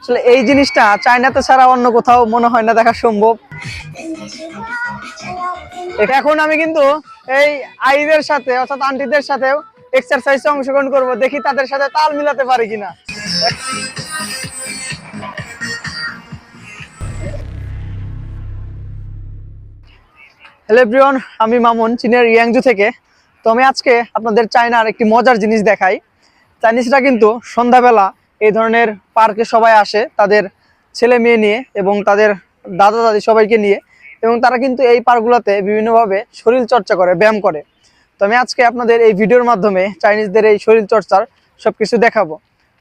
আসলে এই জিনিসটা চায়নাতে ছাড়া অন্য কোথাও মনে হয় না দেখা সম্ভব। এটা এখন আমি কিন্তু এই আইদের সাথে অর্থাৎ আন্টিদের সাথেও এক্সারসাইজে অংশগ্রহণ করব, দেখি তাদের সাথে তাল মিলাতে পারি কিনা। হ্যালো এভরিওয়ান, আমি মামুন চীনের ইয়াংজু থেকে। তো আমি আজকে আপনাদের চায়নার একটি মজার জিনিস দেখাই। চাইনিজরা কিন্তু সন্ধ্যাবেলা এই ধরনের পার্কে সবাই আসে তাদের ছেলে মেয়ে নিয়ে এবং তাদের দাদা দাদি সবাইকে নিয়ে, এবং তারা কিন্তু এই পার্কগুলোতে বিভিন্নভাবে শরীর চর্চা করে, ব্যায়াম করে। তো আমি আজকে আপনাদের এই ভিডিওর মাধ্যমে চাইনিজদের এই শরীর চর্চার সবকিছু দেখাবো।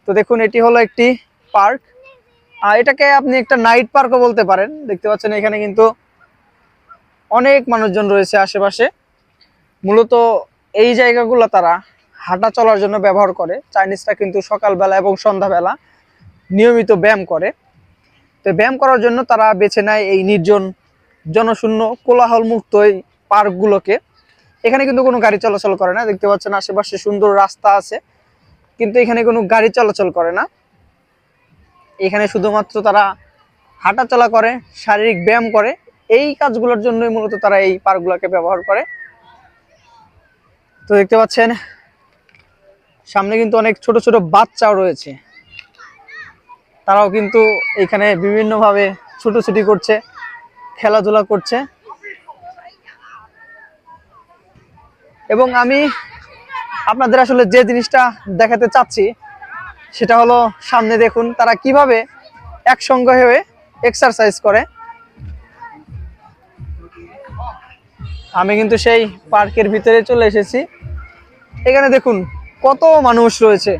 তো দেখুন, এটি হলো একটি পার্ক, আর এটাকে আপনি একটা নাইট পার্কও বলতে পারেন। দেখতে পাচ্ছেন এখানে কিন্তু অনেক মানুষজন রয়েছে আশেপাশে। মূলত এই জায়গাগুলো তারা হাঁটা চলার জন্য ব্যবহার করে। চাইনিজরা কিন্তু সকালবেলা এবং সন্ধ্যাবেলা নিয়মিত ব্যায়াম করে। তো ব্যায়াম করার জন্য তারা বেছে নেয় এই নির্জন, জনশূন্য, কোলাহল মুক্ত এই পার্কগুলোকে। এখানে কিন্তু কোনো গাড়ি চলাচল করে না। দেখতে পাচ্ছেন আশেপাশে সুন্দর রাস্তা আছে, কিন্তু এখানে কোনো গাড়ি চলাচল করে না। এখানে শুধুমাত্র তারা হাঁটা চলা করে, শারীরিক ব্যায়াম করে। এই কাজগুলোর জন্যই মূলত তারা এই পার্কগুলোকে ব্যবহার করে। তো দেখতে পাচ্ছেন সামনে কিন্তু অনেক ছোট ছোট বাচ্চাও রয়েছে, তারাও কিন্তু এখানে বিভিন্নভাবে ছুটোছুটি করছে, খেলাধুলা করছে। এবং আমি আপনাদের আসলে যে জিনিসটা দেখাতে চাচ্ছি সেটা হলো, সামনে দেখুন তারা কিভাবে একসঙ্গে হয়ে এক্সারসাইজ করে। আমি কিন্তু সেই পার্কের ভিতরে চলে এসেছি। এখানে দেখুন কত মানুষ রয়েছে,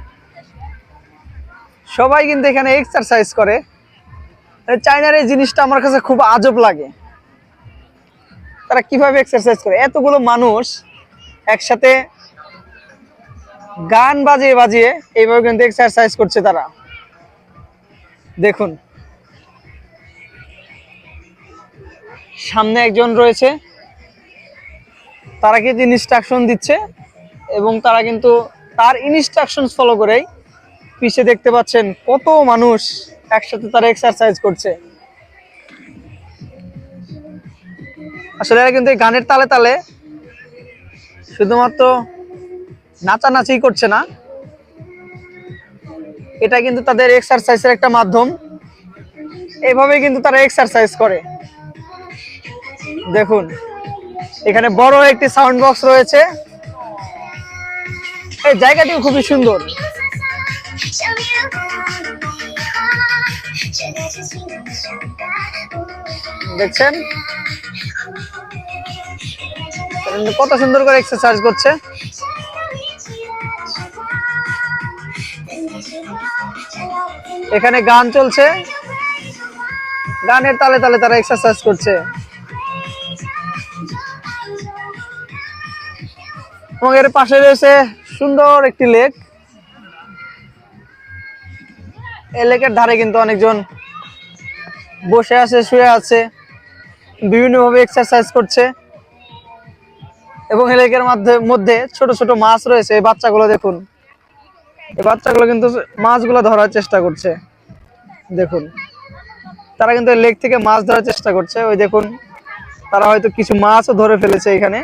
সবাই কিন্তু এখানে এক্সারসাইজ করে। চায়নার এই জিনিসটা আমার কাছে খুব আজব লাগে, তারা কিভাবে এক্সারসাইজ করে। এতগুলো মানুষ একসাথে গান বাজিয়ে বাজিয়ে এইভাবে কিন্তু এক্সারসাইজ করছে তারা। দেখুন সামনে একজন রয়েছে, তারা কিন্তু ইনস্ট্রাকশন দিচ্ছে এবং তারা কিন্তু তার ইনস্ট্রাকশন ফলো করেই পিছে দেখতে পাচ্ছেন কত মানুষ একসাথে তারা এক্সারসাইজ করছে। আসলে এরা কিন্তু এই গানের তালে তালে শুধুমাত্র নাচানাচি করছে না, এটা কিন্তু তাদের এক্সারসাইজের একটা মাধ্যম। এইভাবে কিন্তু তারা এক্সারসাইজ করে। দেখুন এখানে বড় একটি সাউন্ড বক্স রয়েছে। এই জায়গাটিও খুবই সুন্দর, দেখছেন কত সুন্দর করে এক্সারসাইজ করছে। এখানে গান চলছে, গানের তালে তালে তারা এক্সারসাইজ করছে। এবং এর পাশে রয়েছে সুন্দর একটি লেক। এই লেকের ধারে কিন্তু অনেকজন বসে আছে, শুয়ে আছে, বিভিন্নভাবে এক্সারসাইজ করছে। এবং এই লেকের মধ্যে ছোট ছোট মাছ রয়েছে। এই বাচ্চাগুলো দেখুন, এই বাচ্চাগুলো কিন্তু মাছগুলো ধরার চেষ্টা করছে। দেখুন তারা কিন্তু লেক থেকে মাছ ধরার চেষ্টা করছে। ওই দেখুন তারা হয়তো কিছু মাছও ধরে ফেলেছে এখানে,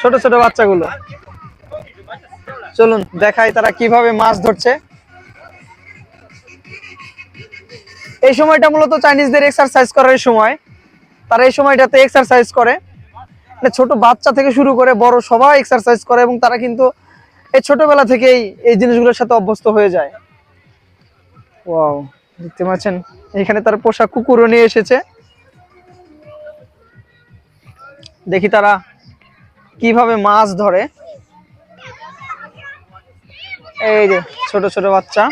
ছোট ছোট বাচ্চাগুলো। চলুন দেখাই তারা কিভাবে মাছ ধরছে। এই সময়টা মূলত চাইনিজদের এক্সারসাইজ করার সময়। তারা এই সময়টাতে এক্সারসাইজ করে, ছোট বাচ্চা থেকে শুরু করে বড় সবাই এক্সারসাইজ করে। এবং তারা কিন্তু এই ছোটবেলা থেকেই এই জিনিসগুলোর সাথে অভ্যস্ত হয়ে যায়। ওয়াও, দেখতে পাচ্ছেন এখানে তার পোষা কুকুরও নিয়ে এসেছে। দেখি তারা কিভাবে মাছ ধরে। এই যে ছোট ছোট বাচ্চা,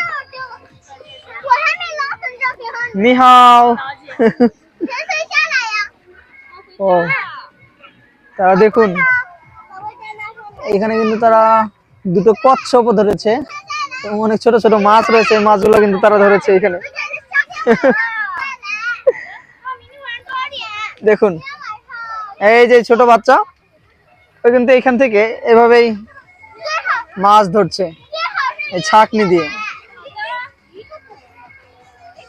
নিহাও। ও তারা দেখুন এখানে কিন্তু তারা দুটো কচ্ছপও ধরেছে এবং অনেক ছোট ছোট মাছ রয়েছে। মাছগুলো কিন্তু তারা ধরেছে এখানে। দেখুন এই যে ছোট বাচ্চা, ও কিন্তু এখান থেকে এভাবেই মাছ ধরছে এই ছাকনি দিয়ে।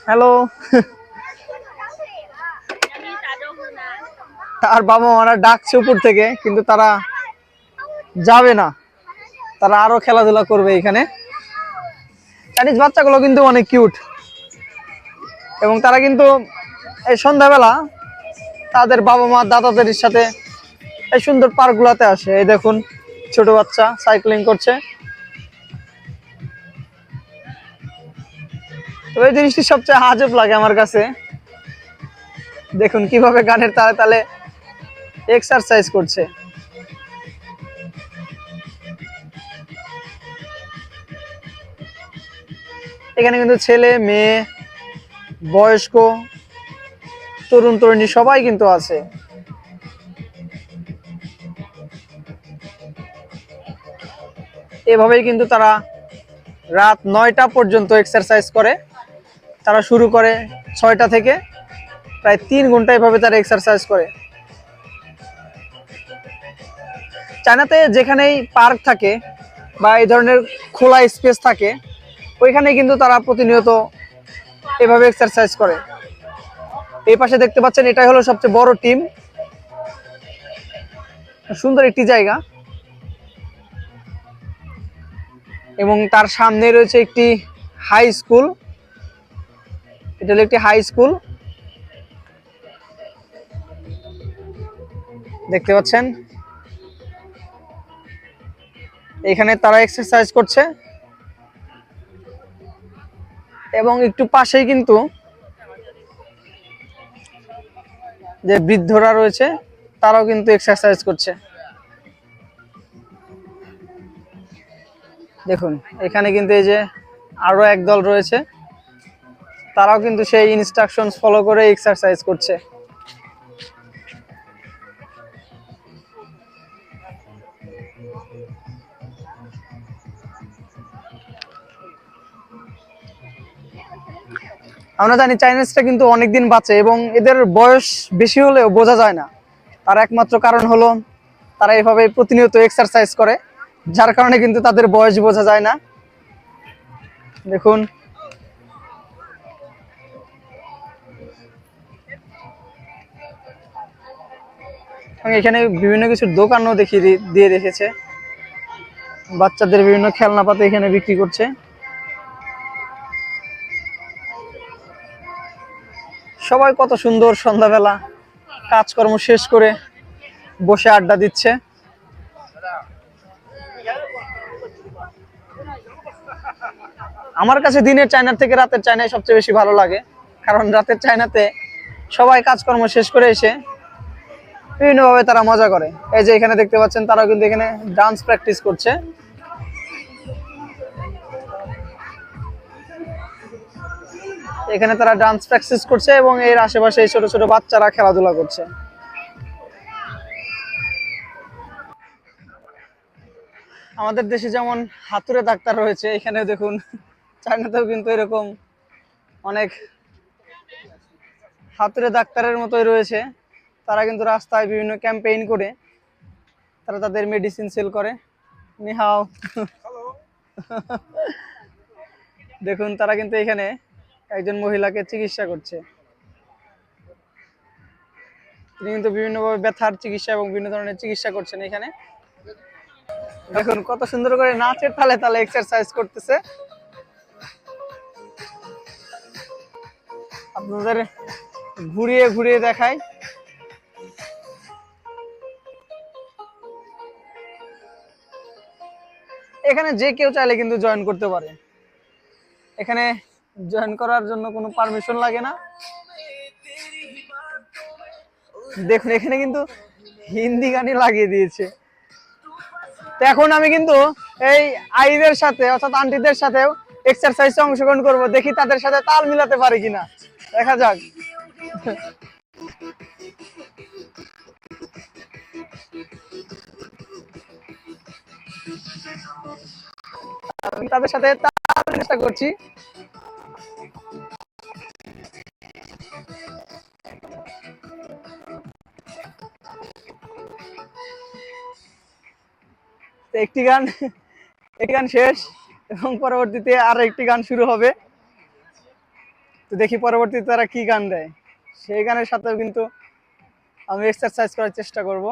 হ্যালো। তার বাবা মারা ডাকছে উপর থেকে, কিন্তু তারা যাবে না, তারা আরো খেলাধুলা করবে এখানে। চাইনিজ বাচ্চাগুলো কিন্তু অনেক কিউট, এবং তারা কিন্তু এই সন্ধ্যাবেলা তাদের বাবা মা দাদাদের সাথে এই সুন্দর পার্ক গুলাতে আসে। এই দেখুন ছোট বাচ্চা সাইক্লিং করছে। তো এই জিনিসটি সবচেয়ে আজব লাগে আমার কাছে। দেখুন কিভাবে গানের তালে তালে এক্সারসাইজ করছে। এখানে কিন্তু ছেলে মেয়ে বয়স্ক তরুণ তরুণী সবাই কিন্তু আছে। এভাবেই কিন্তু তারা রাত 9টা পর্যন্ত এক্সারসাইজ করে। তারা শুরু করে 6টা থেকে, প্রায় 3 ঘন্টা এভাবে তারা এক্সারসাইজ করে। চায়নাতে যেখানেই পার্ক থাকে বা এই ধরনের খোলা স্পেস থাকে, ওইখানে কিন্তু তারা প্রতিনিয়ত এভাবে এক্সারসাইজ করে। এই পাশে দেখতে পাচ্ছেন, এটাই হলো সবচেয়ে বড় টিম। সুন্দর একটি জায়গা, এবং তার সামনে রয়েছে একটি হাই স্কুল। এটা হলো একটি হাই স্কুল, দেখতে পাচ্ছেন। এখানে তারা এক্সারসাইজ করছে, এবং একটু পাশেই কিন্তু যে বৃদ্ধরা রয়েছে তারাও কিন্তু এক্সারসাইজ করছে। দেখুন এখানে কিন্তু এই যে আরো একদল রয়েছে, তারাও কিন্তু সেই ইনস্ট্রাকশনস ফলো করে এক্সারসাইজ করছে। আমরা জানি চাইনিজটা কিন্তু অনেকদিন বাঁচে, এবং এদের বয়স বেশি হলেও বোঝা যায় না। তার একমাত্র কারণ হলো তারা এভাবে প্রতিনিয়ত এক্সারসাইজ করে, যার কারণে কিন্তু তাদের বয়স বোঝা যায় না। দেখুন এখানে বিভিন্ন কিছুর দোকানও দেখিয়ে দিয়ে রেখেছে। বাচ্চাদের বিভিন্ন খেলনাপাতি এখানে বিক্রি করছে। সবাই কত সুন্দর সন্ধ্যাবেলা কাজকর্ম শেষ করে বসে আড্ডা দিচ্ছে। আমার কাছে দিনের চায়নার থেকে রাতের চায়নায় সবচেয়ে বেশি ভালো লাগে, কারণ রাতের চায়নাতে সবাই কাজকর্ম শেষ করে এসে বিভিন্নভাবে তারা মজা করে। এই যে এখানে দেখতে পাচ্ছেন, তারাও কিন্তু এখানে ডান্স প্র্যাকটিস করছে। এখানে তারা ডান্স প্র্যাকটিস করছে, এবং এর আশেপাশে ছোট ছোট বাচ্চারা খেলাধুলা করছে। আমাদের দেশে যেমন হাতুড়ে ডাক্তার রয়েছে, এখানে দেখুন চায়নাতেও কিন্তু এরকম অনেক হাতুড়ে ডাক্তারের মতোই রয়েছে। তারা কিন্তু রাস্তায় বিভিন্ন ক্যাম্পেইন করে তারা তাদের মেডিসিন সেল করে। নিহাও। দেখুন তারা কিন্তু এখানে একজন মহিলাকে চিকিৎসা করছে। তিনি কিন্তু বিভিন্নভাবে ব্যথার চিকিৎসা এবং বিভিন্ন ধরনের চিকিৎসা করছেন এখানে। দেখুন কত সুন্দর করে নাচের তালে তালে এক্সারসাইজ করতেছে। আপনাদের ঘুরিয়ে ঘুরিয়ে দেখাই। এখানে যে কেউ চাইলে কিন্তু জয়েন করতে পারে। এখানে জয়েন করার জন্য কোনো পারমিশন লাগে না। দেখুন এখানে কিন্তু হিন্দি গানই লাগিয়ে দিয়েছে। তো এখন আমি কিন্তু এই আইদের সাথে অর্থাৎ আন্টিদের সাথেও এক্সারসাইজে অংশগ্রহণ করব, দেখি তাদের সাথে তাল মিলাতে পারি কিনা, দেখা যাক। আমি তাদের সাথে তাল চেষ্টা করছি। একটি গান শেষ, এবং পরবর্তীতে আর একটি গান শুরু হবে। তো দেখি পরবর্তীতে তারা কি গান দেয়, সেই গানের সাথেও কিন্তু আমি এক্সারসাইজ করার চেষ্টা করব।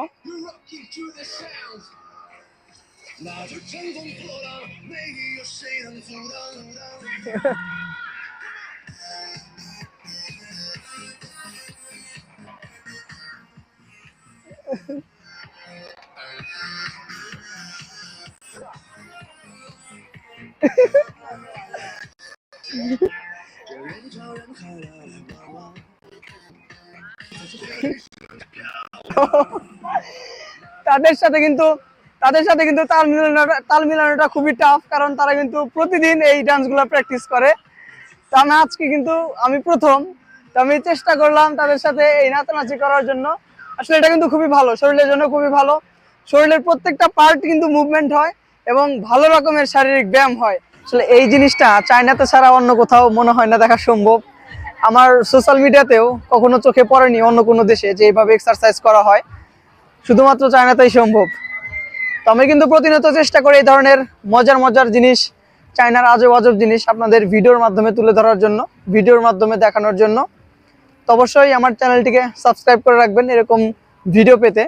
তাদের সাথে কিন্তু তাল মিলানোটা খুবই টাফ, কারণ তারা কিন্তু প্রতিদিন এই ডান্সগুলো প্র্যাকটিস করে। তো আমি প্রথম, তো আমি চেষ্টা করলাম তাদের সাথে এই নাচানাচি করার জন্য। আসলে এটা কিন্তু খুবই ভালো, শরীরের জন্য খুবই ভালো। শরীরের প্রত্যেকটা পার্ট কিন্তু মুভমেন্ট হয় এবং ভালো রকমের শারীরিক ব্যায়াম হয়। আসলে এই জিনিসটা চায়নাতে ছাড়া অন্য কোথাও মনে হয় না দেখা সম্ভব। আমার সোশ্যাল মিডিয়াতেও কখনো চোখে পড়েনি অন্য কোনো দেশে যে এইভাবে এক্সারসাইজ করা হয়, শুধুমাত্র চায়নাতেই সম্ভব। তো আমি কিন্তু প্রতিনিয়ত চেষ্টা করি এই ধরনের মজার মজার জিনিস, চায়নার আজব আজব জিনিস আপনাদের ভিডিওর মাধ্যমে তুলে ধরার জন্য, ভিডিওর মাধ্যমে দেখানোর জন্য। তো অবশ্যই আমার চ্যানেলটিকে সাবস্ক্রাইব করে রাখবেন এরকম ভিডিও পেতে,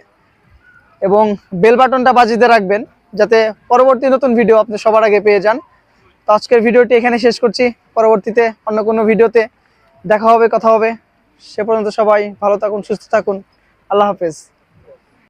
এবং বেল বাটনটা বাজিয়ে রাখবেন যাতে পরবর্তী নতুন ভিডিও আপনি সবার আগে পেয়ে যান। তো আজকের ভিডিওটি এখানে শেষ করছি, পরবর্তীতে অন্য কোনো ভিডিওতে দেখা হবে, কথা হবে। সে পর্যন্ত সবাই ভালো থাকুন, সুস্থ থাকুন। আল্লাহ হাফেজ।